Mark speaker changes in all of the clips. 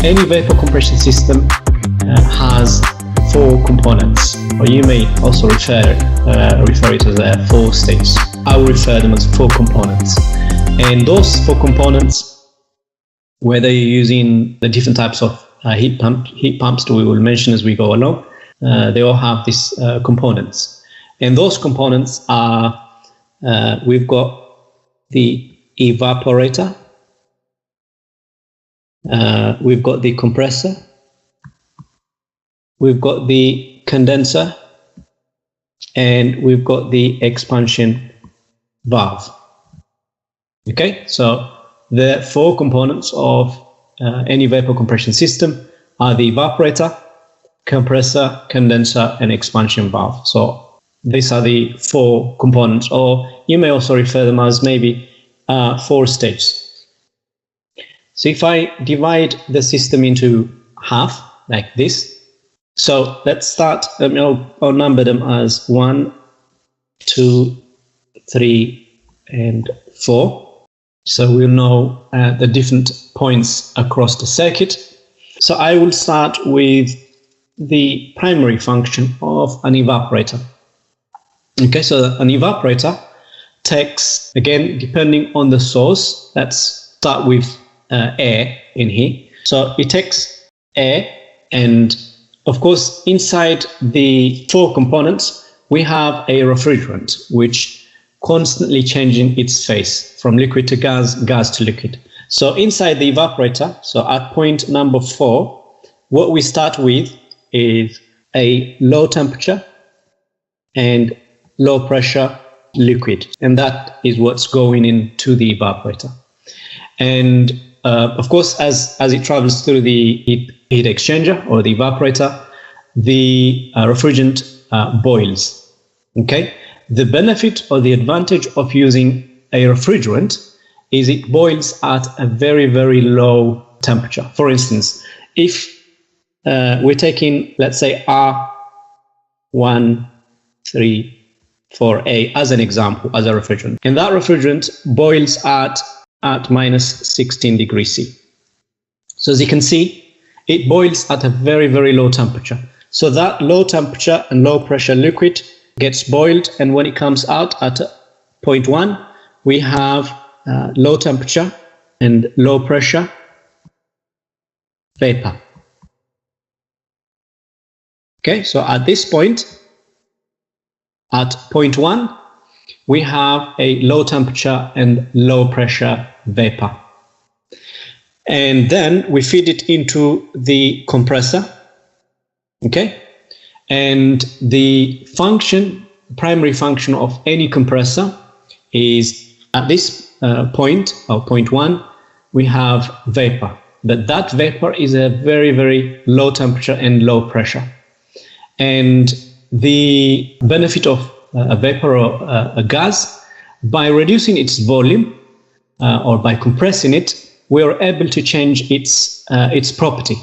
Speaker 1: Any vapor compression system has four components, or you may also refer it as four stages. I will refer them as four components. And those four components, whether you're using the different types of heat pumps that we will mention as we go along, they all have these components. And those components are, we've got the evaporator, we've got the compressor, we've got the condenser, and we've got the expansion valve. Okay, so the four components of any vapor compression system are the evaporator, compressor, condenser, and expansion valve. So these are the four components, or you may also refer them as maybe 4 stages. So if I divide the system into half, like this, so let's start, I'll number them as 1, 2, 3, and 4. So we'll know the different points across the circuit. So I will start with the primary function of an evaporator. Okay, so an evaporator takes, again, depending on the source, let's start with air in here. So it takes air, and of course, inside the four components, we have a refrigerant, which constantly changing its phase from liquid to gas, gas to liquid. So inside the evaporator, so at point number 4, what we start with is a low temperature and low pressure liquid. And that is what's going into the evaporator. And of course, as it travels through the heat exchanger or the evaporator, the refrigerant boils. Okay. The benefit or the advantage of using a refrigerant is it boils at a very, very low temperature. For instance, if we're taking, let's say, R134A as an example, as a refrigerant, and that refrigerant boils at minus 16 degrees C. So as you can see, it boils at a very, very low temperature. So that low temperature and low pressure liquid gets boiled, and when it comes out at point 1, we have low temperature and low pressure vapor. Okay, so at this point, at point 1, we have a low temperature and low pressure vapor. And then we feed it into the compressor. Okay, and the function, primary function of any compressor is at this point, or point 1, we have vapor. But that vapor is a very, very low temperature and low pressure. And the benefit of a vapor or a gas, by reducing its volume or by compressing it, we are able to change its property.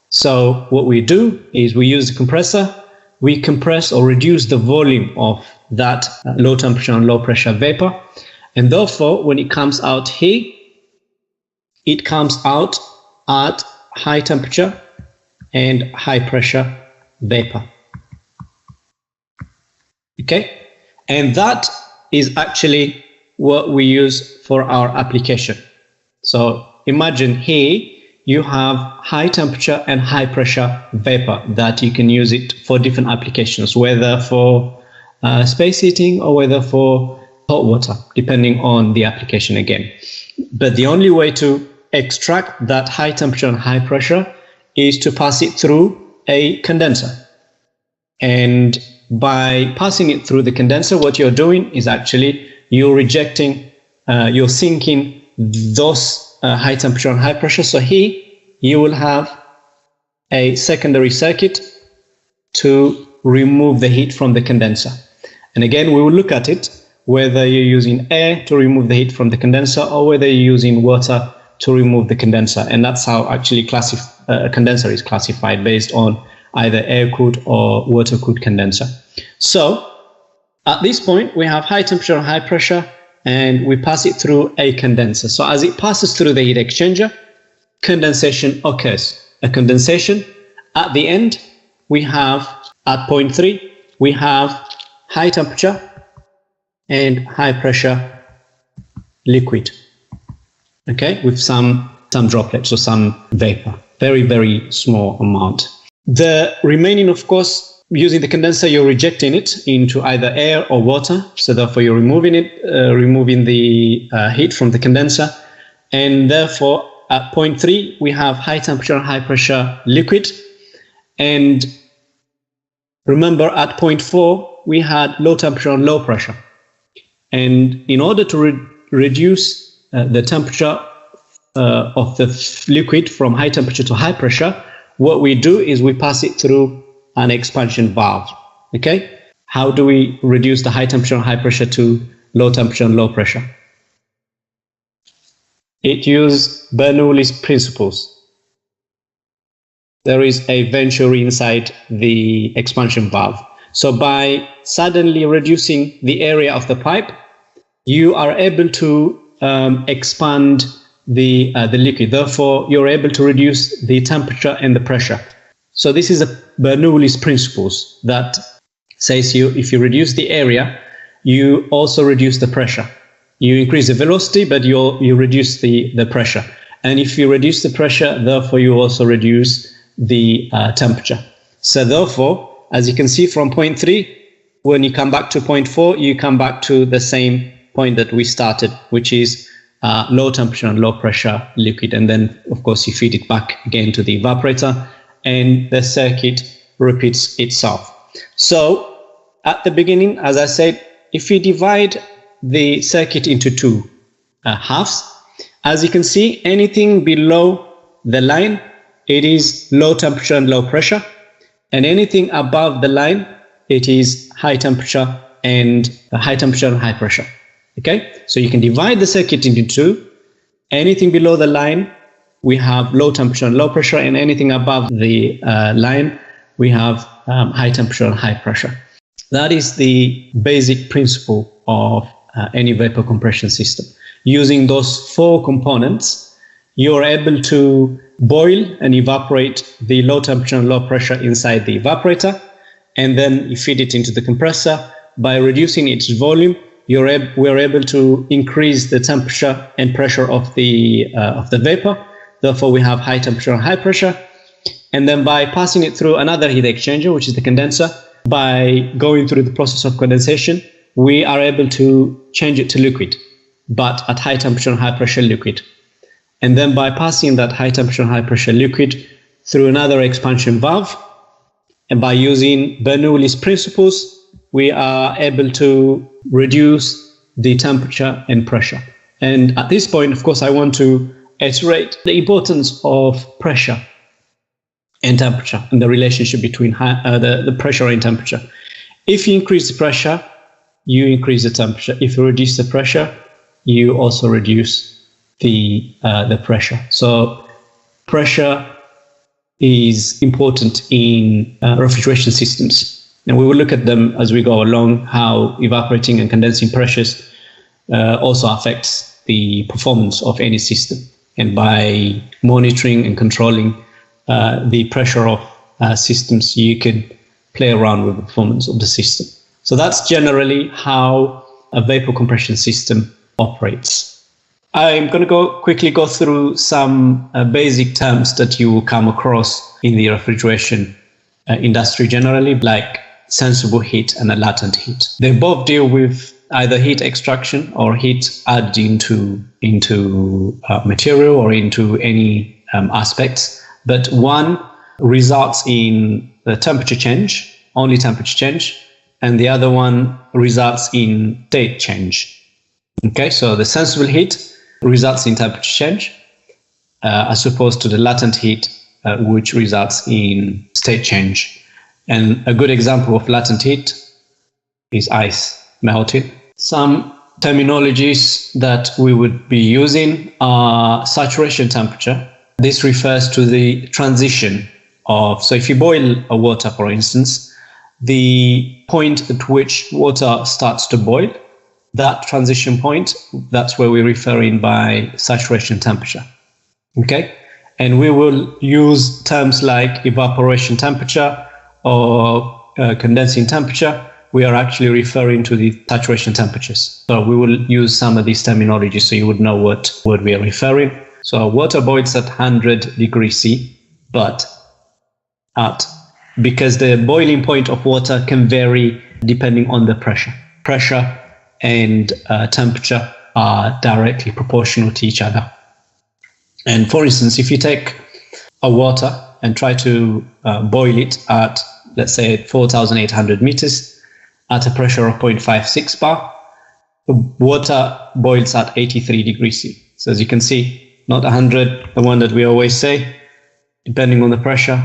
Speaker 1: So what we do is we use the compressor, we compress or reduce the volume of that low temperature and low pressure vapor. And therefore, when it comes out here, it comes out at high temperature and high pressure vapor. Okay, and that is actually what we use for our application. So imagine here you have high temperature and high pressure vapor that you can use it for different applications, whether for space heating or whether for hot water, depending on the application again. But the only way to extract that high temperature and high pressure is to pass it through a condenser. And by passing it through the condenser, what you're doing is actually you're rejecting, you're sinking those high temperature and high pressure. So here you will have a secondary circuit to remove the heat from the condenser. And again, we will look at it, whether you're using air to remove the heat from the condenser or whether you're using water to remove the condenser. And that's how actually a condenser is classified, based on either air-cooled or water-cooled condenser. So at this point, we have high temperature and high pressure, and we pass it through a condenser. So as it passes through the heat exchanger, condensation occurs. a condensation. At the end, we have, at point 3, we have high temperature and high pressure liquid, okay, with some droplets or some vapor, very, very small amount. The remaining, of course, using the condenser, you're rejecting it into either air or water. So therefore, you're removing the heat from the condenser. And therefore, at point 3, we have high temperature and high pressure liquid. And remember, at point 4, we had low temperature and low pressure. And in order to reduce the temperature of the liquid from high temperature to high pressure, what we do is we pass it through an expansion valve. Okay? How do we reduce the high temperature and high pressure to low temperature and low pressure? It uses Bernoulli's principles. There is a venturi inside the expansion valve. So by suddenly reducing the area of the pipe, you are able to expand the liquid. Therefore, you're able to reduce the temperature and the pressure. So this is a Bernoulli's principles that says if you reduce the area, you also reduce the pressure. You increase the velocity, but you reduce the pressure. And if you reduce the pressure, therefore you also reduce the temperature. So therefore, as you can see from point 3, when you come back to point 4, you come back to the same point that we started, which is low temperature and low pressure liquid. And then, of course, you feed it back again to the evaporator, and the circuit repeats itself. So at the beginning, as I said, if you divide the circuit into two halves, as you can see, anything below the line, it is low temperature and low pressure, and anything above the line, it is high temperature and high pressure. Okay, so you can divide the circuit into two. Anything below the line, we have low temperature and low pressure, and anything above the line, we have high temperature and high pressure. That is the basic principle of any vapor compression system. Using those 4 components, you're able to boil and evaporate the low temperature and low pressure inside the evaporator, and then you feed it into the compressor. By reducing its volume, we're able to increase the temperature and pressure of the vapor. Therefore, we have high temperature and high pressure. And then by passing it through another heat exchanger, which is the condenser, by going through the process of condensation, we are able to change it to liquid, but at high temperature and high pressure liquid. And then by passing that high temperature and high pressure liquid through another expansion valve, and by using Bernoulli's principles, we are able to reduce the temperature and pressure. And at this point, of course, I want to iterate the importance of pressure and temperature and the relationship between the pressure and temperature. If you increase the pressure, you increase the temperature. If you reduce the pressure, you also reduce the pressure. So pressure is important in refrigeration systems. And we will look at them as we go along, how evaporating and condensing pressures also affects the performance of any system. And by monitoring and controlling the pressure of systems, you can play around with the performance of the system. So that's generally how a vapor compression system operates. I'm going to quickly go through some basic terms that you will come across in the refrigeration industry generally, like sensible heat and a latent heat. They both deal with either heat extraction or heat added into material or into any aspects, but one results in the temperature change, only temperature change, and the other one results in state change. Okay, so the sensible heat results in temperature change, as opposed to the latent heat, which results in state change. And a good example of latent heat is ice melting. Some terminologies that we would be using are saturation temperature. This refers to the transition of, so if you boil a water, for instance, the point at which water starts to boil, that transition point, that's where we're referring by saturation temperature. Okay? And we will use terms like evaporation temperature or condensing temperature. We are actually referring to the saturation temperatures. So we will use some of these terminology so you would know what we are referring. So water boils at 100 degrees C, but because the boiling point of water can vary depending on the pressure. Pressure and temperature are directly proportional to each other. And for instance, if you take a water and try to boil it at, let's say, 4,800 meters at a pressure of 0.56 bar, the water boils at 83 degrees C. So as you can see, not 100, the one that we always say, depending on the pressure,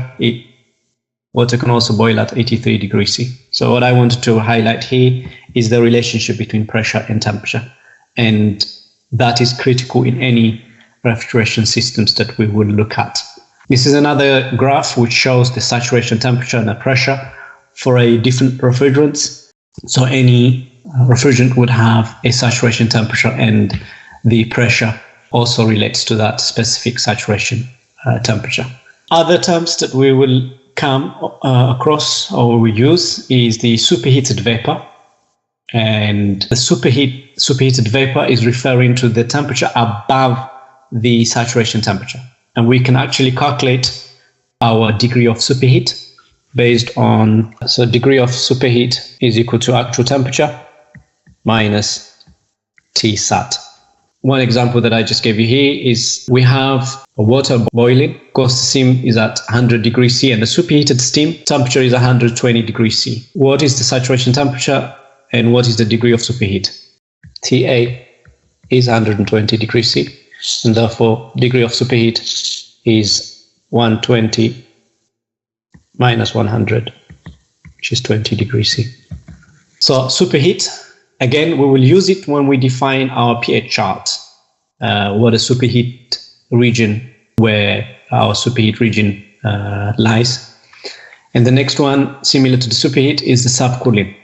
Speaker 1: water can also boil at 83 degrees C. So what I wanted to highlight here is the relationship between pressure and temperature. And that is critical in any refrigeration systems that we will look at. This is another graph which shows the saturation temperature and the pressure for a different refrigerants. So any refrigerant would have a saturation temperature, and the pressure also relates to that specific saturation temperature. Other terms that we will come across or we use is the superheated vapor. And the superheated vapor is referring to the temperature above the saturation temperature. And we can actually calculate our degree of superheat based on, so degree of superheat is equal to actual temperature minus Tsat. One example that I just gave you here is we have a water boiling. Of course, the steam is at 100 degrees C and the superheated steam temperature is 120 degrees C. What is the saturation temperature and what is the degree of superheat? TA is 120 degrees C, and therefore degree of superheat is 120 minus 100, which is 20 degrees C. So superheat, again, we will use it when we define our pH chart. What a superheat region, where our superheat region lies. And the next one, similar to the superheat, is the subcooling.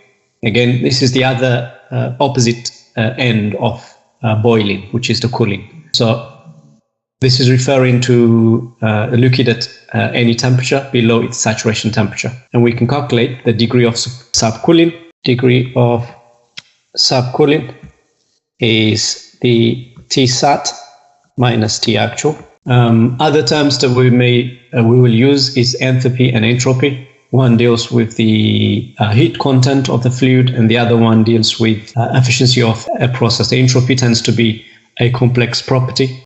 Speaker 1: Again, this is the other opposite end of boiling, which is the cooling. So this is referring to a liquid at any temperature below its saturation temperature. And we can calculate the degree of subcooling. Degree of subcooling is the Tsat minus T actual. Other terms that we will use is enthalpy and entropy. One deals with the heat content of the fluid, and the other one deals with efficiency of a process. The entropy tends to be a complex property,